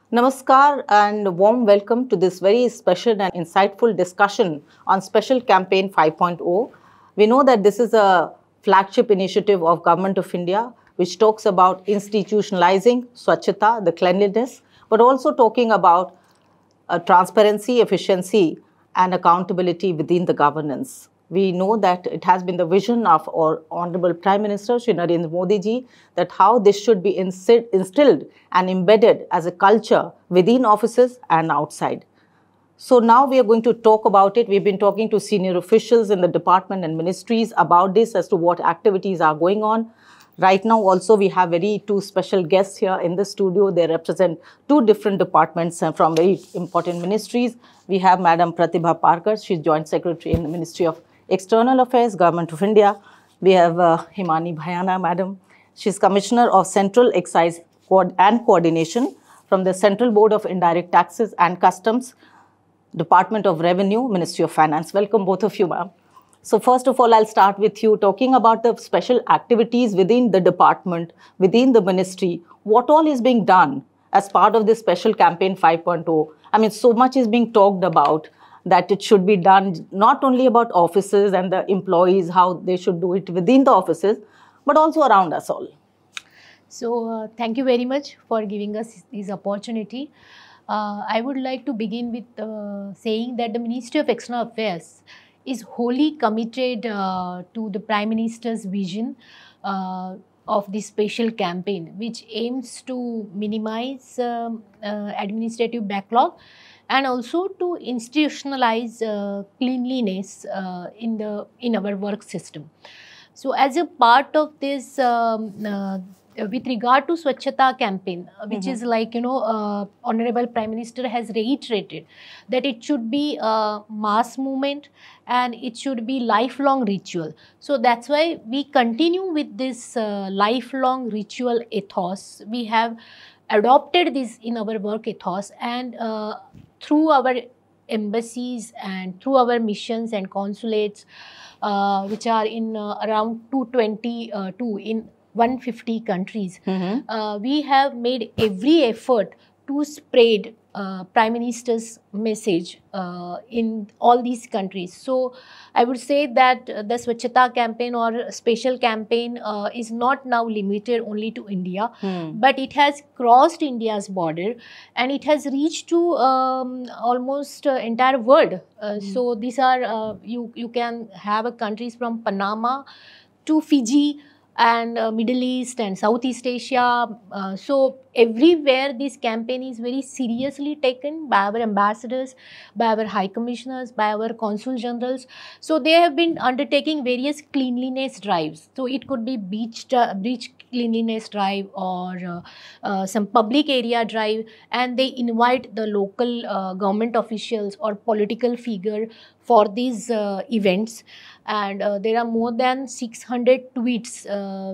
Namaskar and a warm welcome to this very special and insightful discussion on Special Campaign 5.0. We know that this is a flagship initiative of Government of India which talks about institutionalizing Swachhata, the cleanliness, but also talking about transparency, efficiency, and accountability within the governance. We know that it has been the vision of our Honorable Prime Minister Shri Narendra Modi ji that how this should be instilled and embedded as a culture within offices and outside. So now we are going to talk about it. We've been talking to senior officials in the department and ministries about this as to what activities are going on. Right now also we have two special guests here in the studio. They represent two different departments from very important ministries. We have Madam Pratibha Parkar. She's Joint Secretary in the Ministry of External Affairs, Government of India. We have Himani Bhayana, Madam. She's Commissioner of Central Excise and Coordination from the Central Board of Indirect Taxes and Customs, Department of Revenue, Ministry of Finance. Welcome both of you, ma'am. So first of all, I'll start with you talking about the special activities within the department, within the ministry. What all is being done as part of this special campaign 5.0? I mean, so much is being talked about that it should be done not only about offices and the employees, how they should do it within the offices, but also around us all. So thank you very much for giving us this opportunity. I would like to begin with saying that the Ministry of External Affairs is wholly committed to the Prime Minister's vision of this special campaign, which aims to minimize administrative backlog and also to institutionalize cleanliness in our work system. So as a part of this, with regard to Swachhata campaign, which is like, Honorable Prime Minister has reiterated that it should be a mass movement and it should be lifelong ritual. So that's why we continue with this lifelong ritual ethos. We have adopted this in our work ethos, and through our embassies and through our missions and consulates, which are in around 222 in 150 countries, we have made every effort to spread Prime Minister's message in all these countries. So I would say that the Swachhata campaign or special campaign is not now limited only to India, but it has crossed India's border and it has reached to almost entire world. So these are, you can have countries from Panama to Fiji and Middle East and Southeast Asia. So everywhere this campaign is very seriously taken by our ambassadors, by our high commissioners, by our consul generals. So they have been undertaking various cleanliness drives. So it could be beach cleanliness drive or some public area drive, and they invite the local government officials or political figure for these events. And there are more than 600 tweets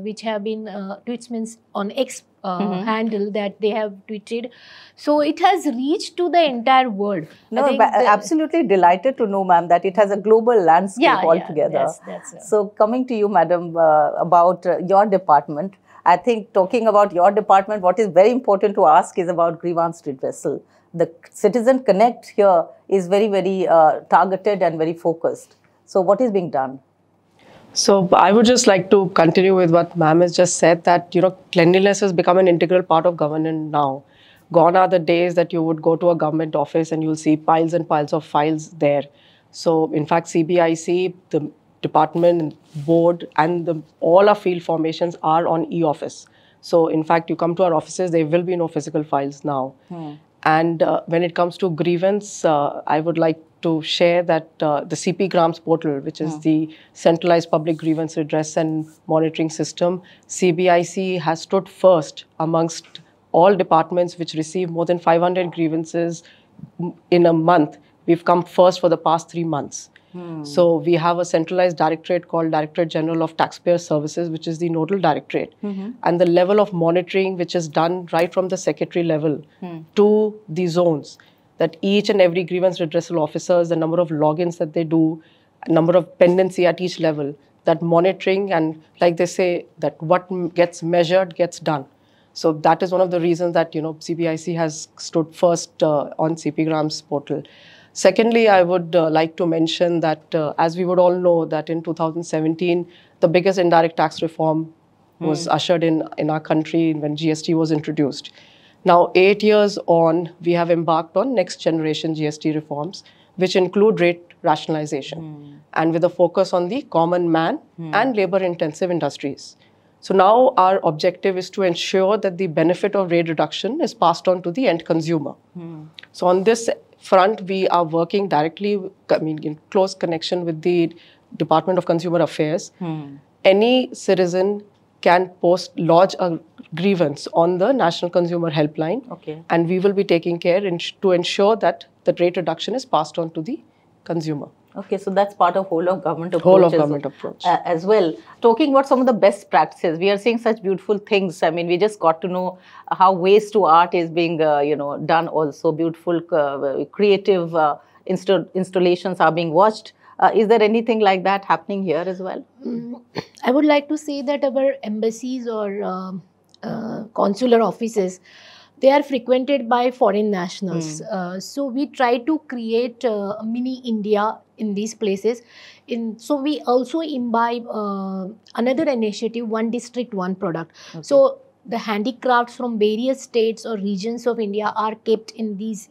which have been, tweets means on X handle that they have tweeted. So it has reached to the entire world. No, absolutely delighted to know, ma'am, that it has a global landscape altogether. That's so coming to you, madam, about your department. I think talking about your department, what is very important to ask is about grievance redressal. The Citizen Connect here is very, very targeted and very focused. So what is being done? So I would just like to continue with what ma'am has just said, that, cleanliness has become an integral part of governance now. Gone are the days that you would go to a government office and you'll see piles and piles of files there. So in fact, CBIC, the department, board, and all our field formations are on e-office. So in fact, you come to our offices, there will be no physical files now. And when it comes to grievance, I would like to share that the CP Grams portal, which is the centralized public grievance redress and monitoring system, CBIC has stood first amongst all departments which receive more than 500 grievances in a month. We've come first for the past 3 months. So we have a centralized directorate called Directorate General of Taxpayer Services, which is the nodal directorate. And the level of monitoring which is done right from the secretary level to the zones, that each and every grievance redressal officers, the number of logins that they do, number of pendency at each level, that monitoring, and like they say, that what gets measured gets done. So that is one of the reasons that, CPIC has stood first on CPGram's portal. Secondly, I would like to mention that, as we would all know, that in 2017, the biggest indirect tax reform was ushered in our country when GST was introduced. Now, 8 years on, we have embarked on next generation GST reforms, which include rate rationalization and with a focus on the common man and labor-intensive industries. So now our objective is to ensure that the benefit of rate reduction is passed on to the end consumer. So on this front, we are working directly, in close connection with the Department of Consumer Affairs. Any citizen can lodge a grievance on the National Consumer Helpline, and we will be taking care to ensure that the rate reduction is passed on to the consumer. Okay, so that's part of whole of government approach. Whole of government approach. As well. Talking about some of the best practices, we are seeing such beautiful things. I mean, we just got to know how waste to art is being, done also. Beautiful, creative installations are being watched. Is there anything like that happening here as well? I would like to say that our embassies or consular offices, they are frequented by foreign nationals. So we try to create a mini India in these places. So we also imbibe another initiative, One District, One Product. So the handicrafts from various states or regions of India are kept in these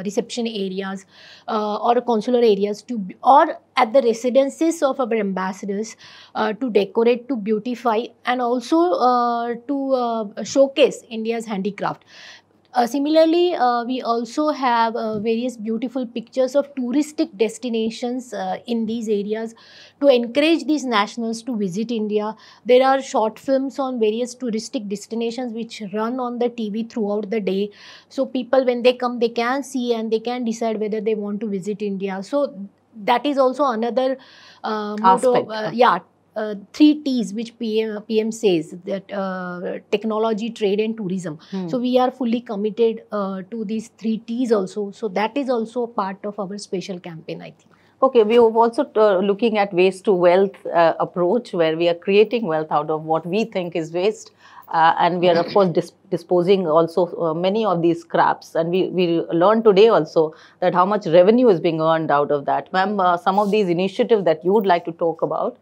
reception areas or consular areas or at the residences of our ambassadors to decorate, to beautify, and also to showcase India's handicraft. Similarly, we also have various beautiful pictures of touristic destinations in these areas to encourage these nationals to visit India. There are short films on various touristic destinations which run on the TV throughout the day. So people, when they come, they can see and they can decide whether they want to visit India. So that is also another motto. 3 T's which PM says, that technology, trade and tourism. So we are fully committed to these 3 T's also. So that is also part of our special campaign, I think. Okay, we are also looking at waste to wealth approach, where we are creating wealth out of what we think is waste. And we are, of course, disposing also many of these scraps. And we learned today also that how much revenue is being earned out of that. Ma'am, some of these initiatives that you would like to talk about?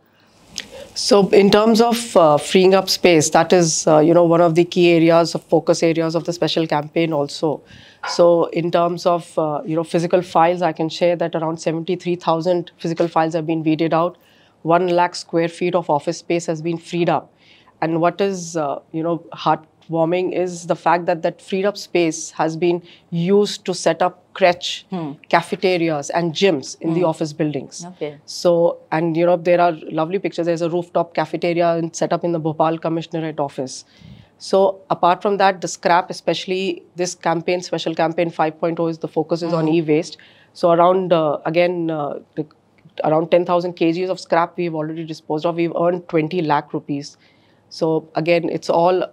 So in terms of freeing up space, that is, one of the key areas of focus areas of the special campaign also. So in terms of, physical files, I can share that around 73,000 physical files have been weeded out. 1 lakh square feet of office space has been freed up. And what is, heartwarming is the fact that that freed up space has been used to set up crèche, cafeterias and gyms in the office buildings. Okay. So, and there are lovely pictures. There's a rooftop cafeteria set up in the Bhopal Commissionerate office. So apart from that, the scrap, especially this campaign, special campaign 5.0, is the focus is on e-waste. So around, around 10,000 kgs of scrap we've already disposed of. We've earned 20 lakh rupees. So again, it's all,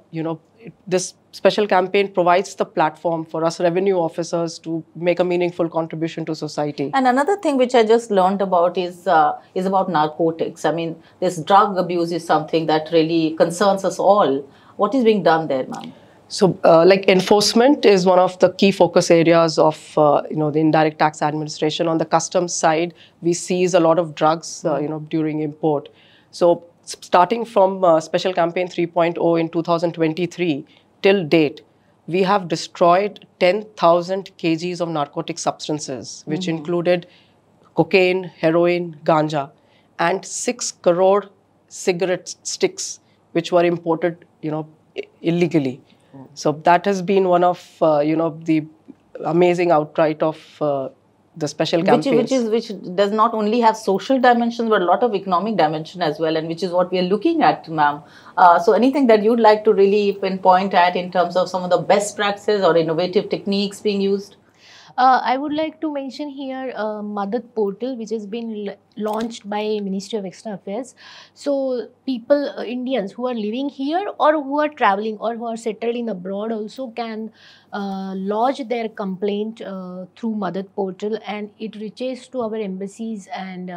this special campaign provides the platform for us revenue officers to make a meaningful contribution to society. And another thing which I just learned about is about narcotics. I mean, this drug abuse is something that really concerns us all. What is being done there, ma'am? So, like enforcement is one of the key focus areas of, the indirect tax administration. On the customs side, we seize a lot of drugs, during import. So, starting from Special Campaign 3.0 in 2023 till date, we have destroyed 10,000 kgs of narcotic substances, which included cocaine, heroin, ganja, and 6 crore cigarette sticks, which were imported, illegally. So that has been one of, the amazing outright of the special campaigns. Which does not only have social dimensions, but a lot of economic dimension as well, and which is what we are looking at, ma'am. So anything that you'd like to really pinpoint at in terms of some of the best practices or innovative techniques being used? I would like to mention here Madad portal, which has been launched by Ministry of External Affairs. So people, Indians who are living here or who are traveling or who are settled in abroad also can lodge their complaint through Madad portal, and it reaches to our embassies and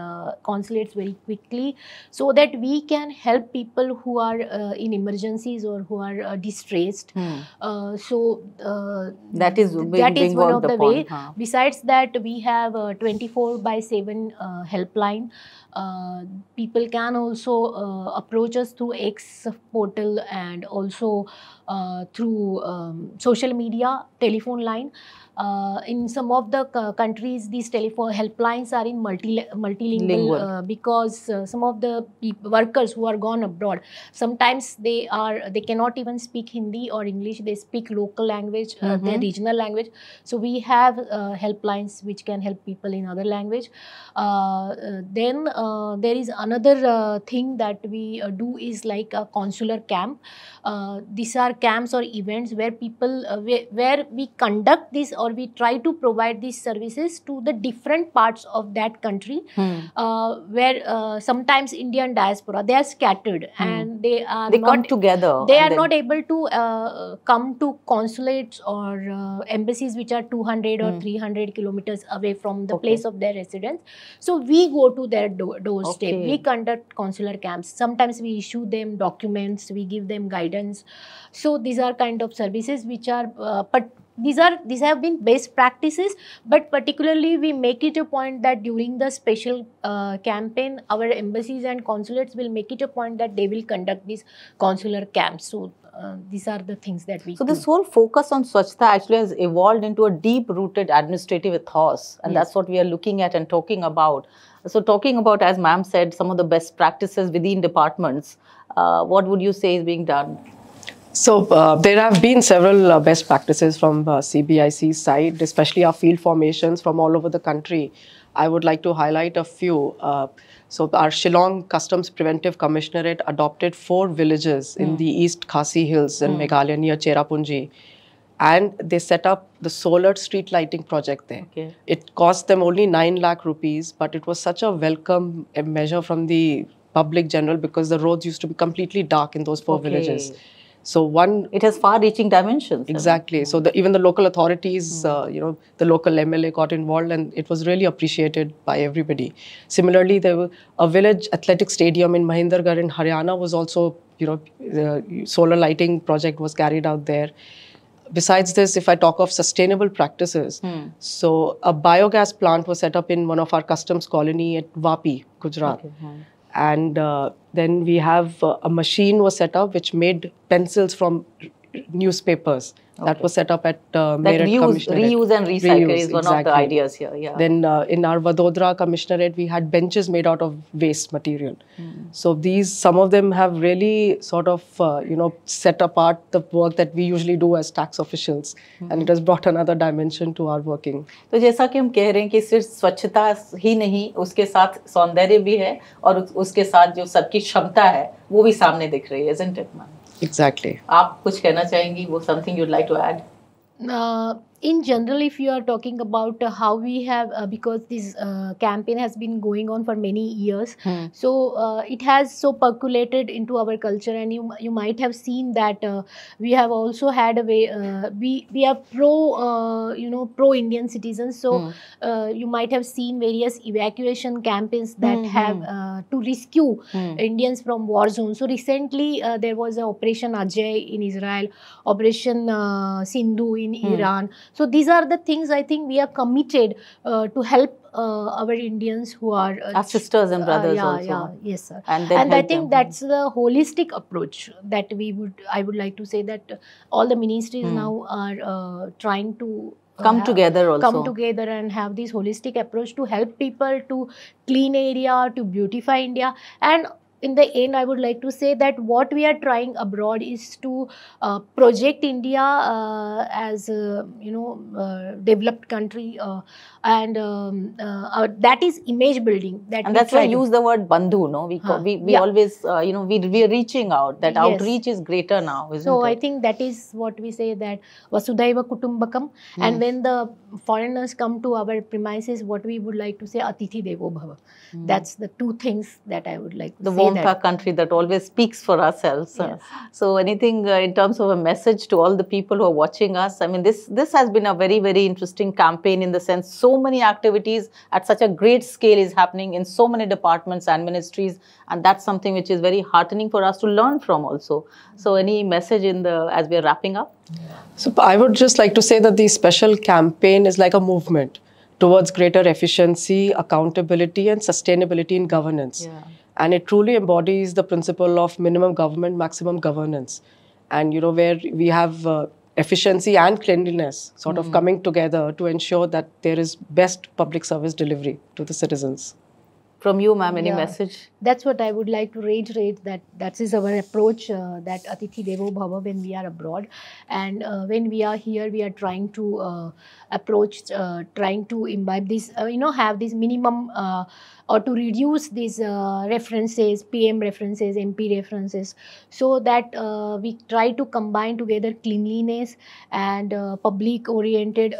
consulates very quickly, so that we can help people who are in emergencies or who are distressed. That is that is being one of worked the upon, way. Besides that, we have a 24/7 helpline. People can also approach us through X portal and also through social media, telephone line. In some of the countries, these telephone helplines are in multilingual because some of the workers who are gone abroad, sometimes they cannot even speak Hindi or English. They speak local language, their regional language. So we have helplines which can help people in other language. Then there is another thing that we do is like a consular camp. These are camps or events where people where we conduct this or we try to provide these services to the different parts of that country, where sometimes Indian diaspora, they are scattered and they come together. They are not able to come to consulates or embassies which are 200 or 300 kilometers away from the place of their residence. So we go to their doorstep. We conduct consular camps. Sometimes we issue them documents, we give them guidance. So these are kind of services which are but these have been best practices, but particularly we make it a point that during the special campaign, our embassies and consulates will make it a point that they will conduct these consular camps. So these are the things that we do. This whole focus on Swachhta actually has evolved into a deep-rooted administrative ethos, and that's what we are looking at and talking about. So talking about, as ma'am said, some of the best practices within departments, what would you say is being done? So there have been several best practices from CBIC's side, especially our field formations from all over the country. I would like to highlight a few. So our Shillong Customs Preventive Commissionerate adopted 4 villages in the East Khasi Hills in Meghalaya near Cherrapunji. And they set up the solar street lighting project there. It cost them only 9 lakh rupees, but it was such a welcome measure from the public general because the roads used to be completely dark in those 4 villages. So it has far-reaching dimensions. Exactly. So even the local authorities, you know, the local MLA got involved, and it was really appreciated by everybody. Similarly, there was a village athletic stadium in Mahindergarh in Haryana was also, you know, the solar lighting project was carried out there. Besides this, if I talk of sustainable practices, so a biogas plant was set up in one of our customs colony at Vapi, Gujarat. And then we have a machine was set up which made pencils from newspapers. That was set up at Meerut Commissionerate. Reuse and recycle is one of the ideas here. Then in our Vadodara Commissionerate, we had benches made out of waste material. So some of them have really sort of, you know, set apart the work that we usually do as tax officials. And it has brought another dimension to our working. तो जैसा कि हम कह रहे हैं कि सिर्फ स्वच्छता ही नहीं, उसके साथ सौंदर्य भी है और उसके साथ जो सबकी क्षमता है वो भी सामने दिख रही है, isn't it, ma'am? Exactly. आप कुछ कहना चाहेंगी? वो something you'd like to add? In general, if you are talking about how we have, because this campaign has been going on for many years, so it has so percolated into our culture, and you might have seen that we have also had a way, we are pro Indian citizens, so you might have seen various evacuation campaigns that have to rescue Indians from war zones. So recently there was an Operation Ajay in Israel, Operation Sindhu in Iran. So these are the things I think we are committed to help our Indians who are our sisters and brothers also. Yes, sir. And I think that's the holistic approach that I would like to say that all the ministries now are trying to come together and have this holistic approach to help people to clean area, to beautify India, and in the end, I would like to say that what we are trying abroad is to project India as a, developed country, and that is image building. That And that's why I use the word bandhu. No, we always we are reaching out. That Yes. outreach is greater now, isn't So it? I think that is what we say, that Vasudhaiva Kutumbakam. And when the foreigners come to our premises, what we would like to say, Atithi Devo Bhava. That's the two things that I would like to The say. warmth That. country that always speaks for ourselves. Yes. So anything in terms of a message to all the people who are watching us? I mean, this has been a very, very interesting campaign, in the sense so many activities at such a great scale is happening in so many departments and ministries, and that's something which is very heartening for us to learn from also. So any message as we are wrapping up? So I would just like to say that the special campaign is like a movement towards greater efficiency, accountability, and sustainability in governance. Yeah. And it truly embodies the principle of minimum government, maximum governance. And, where we have efficiency and cleanliness sort of coming together to ensure that there is best public service delivery to the citizens. From you, ma'am, any Yeah. message? That's what I would like to reiterate, that is our approach, that Atithi Devo Bhava when we are abroad. And when we are here, we are trying to approach, trying to imbibe this, have this minimum, or to reduce these references, PM references, MP references, so that we try to combine together cleanliness and public-oriented,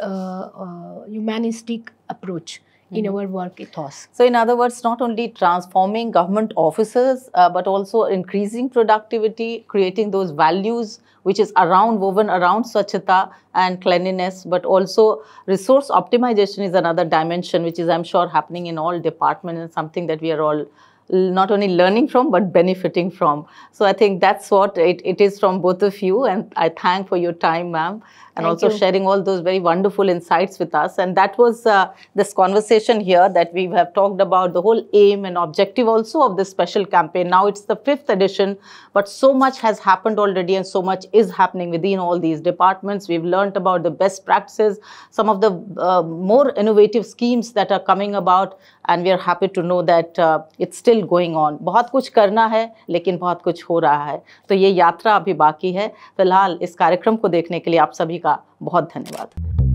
humanistic approach in our work ethos. So in other words, not only transforming government officers, but also increasing productivity, creating those values which is woven around Swachhata and cleanliness, but also resource optimization is another dimension, which is, I'm sure, happening in all departments, and something that we are all not only learning from but benefiting from. So I think that's what it is from both of you, and I thank for your time, ma'am, and Thank also you. sharing all those very wonderful insights with us. And that was this conversation here, that we have talked about the whole aim and objective also of this special campaign. Now it's the 5th edition, but so much has happened already, and so much is happening within all these departments. We've learned about the best practices, some of the more innovative schemes that are coming about, and we are happy to know that it's still going on. बहुत कुछ करना है, लेकिन बहुत कुछ हो रहा है. तो ये यात्रा अभी बाकी है. फिलहाल इस कार्यक्रम को देखने के लिए आप सभी का बहुत धन्यवाद.